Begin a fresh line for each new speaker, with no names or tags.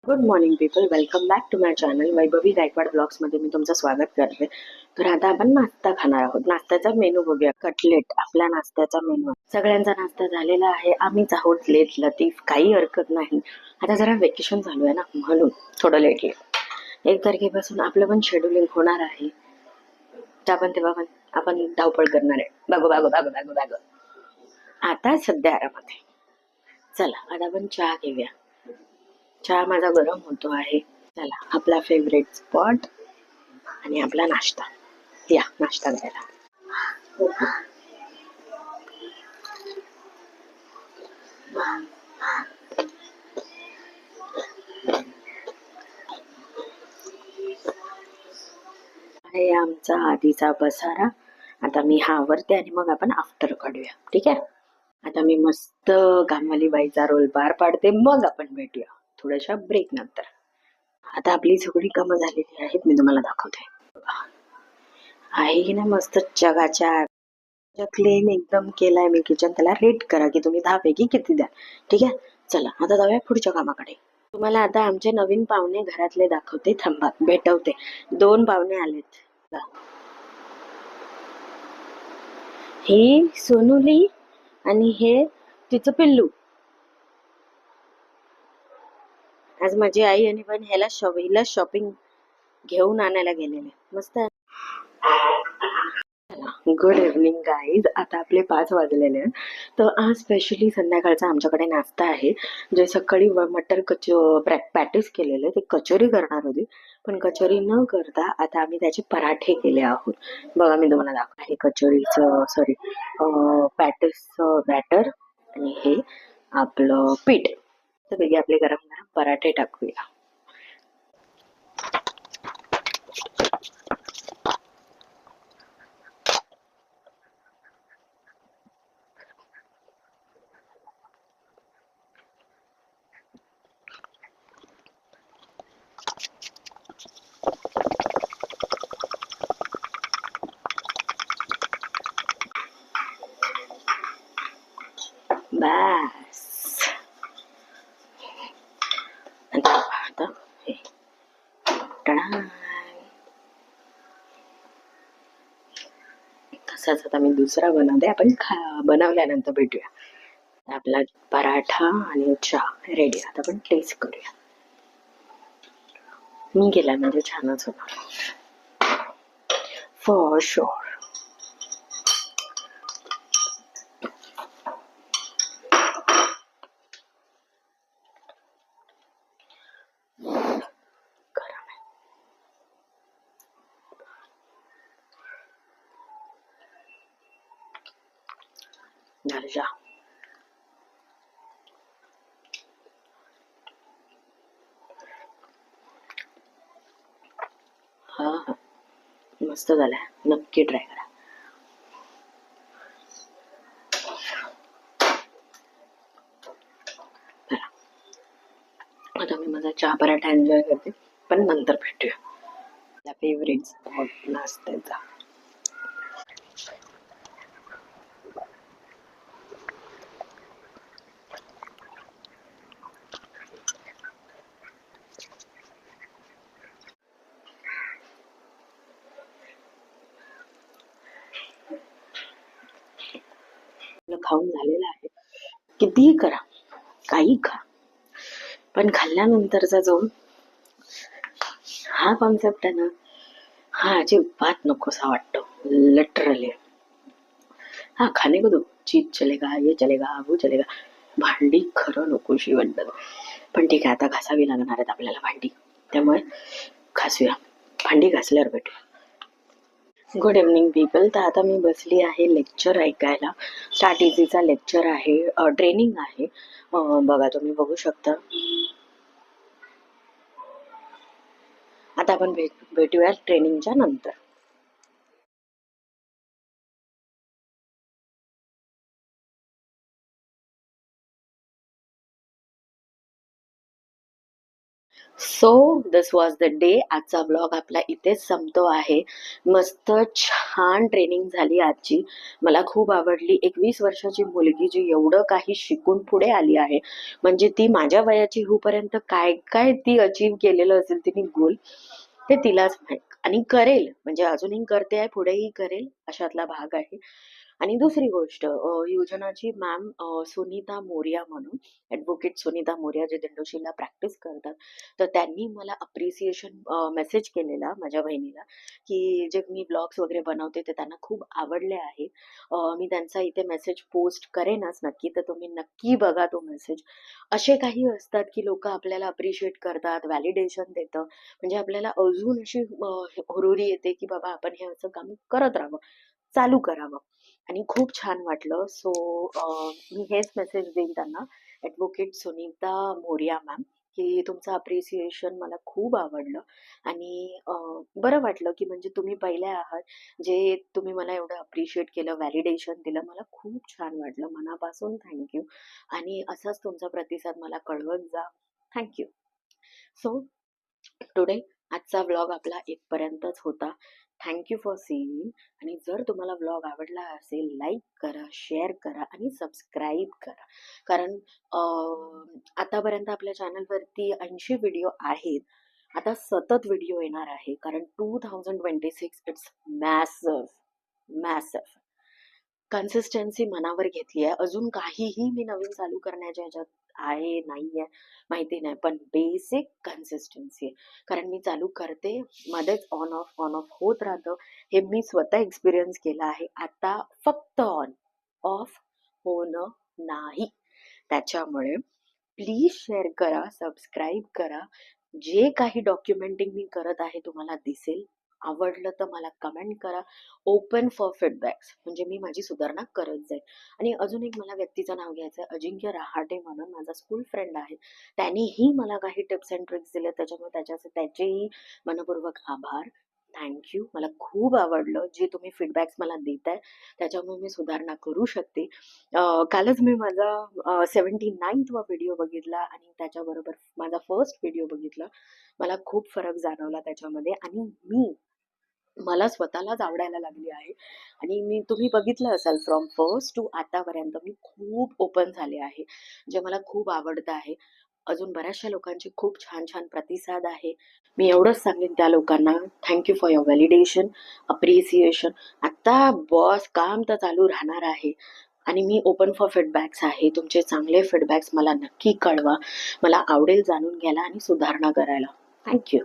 Good morning people, welcome back to my channel Vaibhavi Gaikwad ब्लॉग्समध्ये मी तुमचं स्वागत करते. तर आता आपण नाश्ता खाणार आहोत. नाश्त्याचा मेनू बघूया. कटलेट आपला नाश्त्याचा मेनू. सगळ्यांचा नाश्ता झालेला आहे. आम्हीच आहोत लेट लतीफ, काही हरकत नाही. आता जरा वेकेशन चालू आहे ना, म्हणून थोडं लेट 1 तारखेपासून आपलं पण शेड्युलिंग होणार आहे. आपण तेव्हा पण आपण धावपळ करणार आहे. बागो. आता सध्या आरामात आहे. चला आता आपण चहा घेऊया. चहा माझा गरम होतो आहे. चला आपला फेवरेट स्पॉट आणि आपला नाश्ता. या नाश्ता करायला. आहे आमचा आधीचा पसारा. आता मी हा आवरते आणि मग आपण आफ्टर काढूया. ठीक आहे. आता मी मस्त कामवाली बाईचा रोल पार पाडते, मग आपण भेटूया थोड्याशा ब्रेक नंतर. आता आपली सगळी कामं झालेली आहेत. मी तुम्हाला दाखवते. आहे की नाही मस्त जगाच्या क्लीन एकदम केलाय मी किचन. त्याला रेट करा की तुम्ही 10 पैकी किती द्या. ठीक आहे. चला आता जाऊया पुढच्या कामाकडे. तुम्हाला आता आमचे नवीन पाहुणे घरातले दाखवते. थांबा, भेटवते. 2 पाहुणे आलेत. ही सोनुली आणि हे तिचं पिल्लू. आज माझी आई आणि पण हिला शॉपिंग घेऊन आणायला गेलेले. मस्त आहे. Good evening guys. आता आपले 5 वाजलेले आहेत. तर आज स्पेशली संध्याकाळचा आमच्याकडे नाश्ता आहे. जे सकाळी मटर पॅटीस केलेले ते कचोरी करणार होती, पण कचोरी न करता आता आम्ही त्याचे पराठे केले आहोत. बघा मी तुम्हाला दाखव. हे कचोरीचं सॉरी पॅटीसचं बॅटर आणि हे आपलं पीठ. तर पैकी आपले गरम गरम पराठे टाकूया. बस. आता हे तसाच आता मी दुसरा बनवते. आपण बनवल्यानंतर भेटूया. आपला पराठा आणि चहा रेडी. आता आपण टेस्ट करूया. मी केला म्हणजे छानच होणार फॉर शुअर. झालं. हा हा मस्त झालाय. नक्की ट्राय करा. आता मी माझा चहा पराठा एन्जॉय करते, पण नंतर भेटूया. आपला फेवरेट स्पॉट नाश्त्याचा. खाऊन झालेला आहे. कितीही करा, काही खा, पण खाल्ल्यानंतरचा जो हा कॉन्सेप्ट आहे ना, हा अजिबात नकोसा वाटतो. लिटरली. हा खाने को दो, चीज चलेगा, ये चलेगा, वो चलेगा. भांडी खरं नकोशी वाटतात. पण ठीक आहे, आता घासावी लागणार आहेत आपल्याला भांडी, त्यामुळे घासूया. भांडी घासल्यावर भेटूया. Good evening people. तर आता मी बसली आहे लेक्चर ऐकायला. स्टार्ट इझीचा लेक्चर आहे, ट्रेनिंग आहे. बघा तुम्ही बघू शकता. आता आपण भेटूया ट्रेनिंगच्या नंतर. So this was the day. आजचा ब्लॉग आपला इथेच संपतो आहे. मस्त छान ट्रेनिंग झाली आजची. मला खूप आवडली. 21 वर्षाची मुलगी जी एवढं काही शिकून पुढे आली आहे, म्हणजे ती माझ्या वयाची होईपर्यंत काय काय ती अचीव केलेलं असेल तिने गोल, ते तिलाच माहित. आणि करेल, म्हणजे अजूनही करते आहे, पुढेही करेल, अशातला भाग आहे. आणि दुसरी गोष्ट, योजनाची मॅम सुनीता मोर्या म्हणून, ॲडव्होकेट सुनीता मोर्या, जे दिंडोशीला प्रॅक्टिस करतात, तर त्यांनी मला अप्रिसिएशन मेसेज केलेला माझ्या बहिणीला, की जे मी ब्लॉग्स वगैरे बनवते ते त्यांना खूप आवडले आहे. मी त्यांचा इथे मेसेज पोस्ट करेनच नक्की, तर तुम्ही नक्की बघा तो मेसेज. असे काही असतात की लोक आपल्याला अप्रिशिएट करतात, व्हॅलिडेशन देतं, म्हणजे आपल्याला अजून अशी हुरूरी येते की बाबा आपण हे असं काम करत राहावं, चालू करावं. आणि खूप छान वाटलं. सो मी हेच मेसेज देईन त्यांना, ॲडव्होकेट सुनीता मोर्या मॅम, की तुमचं अप्रिसिएशन मला खूप आवडलं. आणि बरं वाटलं की म्हणजे तुम्ही पहिल्या आहात जे तुम्ही मला एवढं अप्रिशिएट केलं, व्हॅलिडेशन दिलं. मला खूप छान वाटलं. मनापासून थँक्यू. आणि असाच तुमचा प्रतिसाद मला कळवत जा. थँक्यू. सो टुडे आजचा व्लॉग आपला इथपर्यंतच होता. Thank you for seeing. आणि जर तुम्हाला व्लॉग आवडला असेल, लाईक करा, शेअर करा आणि सबस्क्राईब करा. कारण आतापर्यंत आपल्या चॅनलवरती 80 व्हिडिओ आहेत. आता सतत व्हिडिओ येणार आहे, कारण 2026 इट्स मॅसिव्ह, मॅसिव्ह. कन्सिस्टन्सी मनावर घेतली आहे. अजून काहीही मी नवीन चालू करण्याच्या ह्याच्यात आहे, नाहीये, माहिती नाही. पण बेसिक कन्सिस्टन्सी आहे. कारण मी चालू करते, मध्येच ऑन ऑफ, ऑन ऑफ होत राहतं. हे मी स्वतः एक्सपिरियन्स केलं आहे. आता फक्त ऑन, ऑफ होणं नाही. त्याच्यामुळे प्लीज शेअर करा, सबस्क्राईब करा. जे काही डॉक्युमेंटिंग मी करत आहे तुम्हाला दिसेल. आवडलं तर मला कमेंट करा. ओपन फॉर फीडबॅक्स, म्हणजे मी माझी सुधारणा करत जाईल. आणि अजून एक मला व्यक्तीचं नाव घ्यायचं आहे, अजिंक्य रहाटे म्हणून माझा स्कूल फ्रेंड आहे. त्यांनीही मला काही टिप्स अँड ट्रिक्स दिले, त्याच्यामुळे त्याचेही मनपूर्वक आभार. थँक्यू. मला खूप आवडलं जे तुम्ही फीडबॅक्स मला देताय, त्याच्यामुळे मी सुधारणा करू शकते. कालच मी माझा 79वा व्हिडिओ बघितला आणि त्याच्याबरोबर माझा फर्स्ट व्हिडिओ बघितला. मला खूप फरक जाणवला त्याच्यामध्ये. आणि मला स्वतःलाच आवडायला लागली आहे. आणि तुम्ही बघितलं असाल, फ्रॉम फर्स्ट टू आतापर्यंत मी खूप ओपन झाले आहे, जे मला खूप आवडतं आहे. अजून बऱ्याचशा लोकांचे खूप छान छान प्रतिसाद आहे. मी एवढंच सांगेन त्या लोकांना, thank you for your validation, appreciation. आता बॉस काम तर चालू राहणार आहे. आणि मी ओपन फॉर फीडबॅक्स आहे. तुमचे चांगले फीडबॅक्स मला नक्की कळवा. मला आवडेल जाणून घ्यायला आणि सुधारणा करायला. थँक्यू.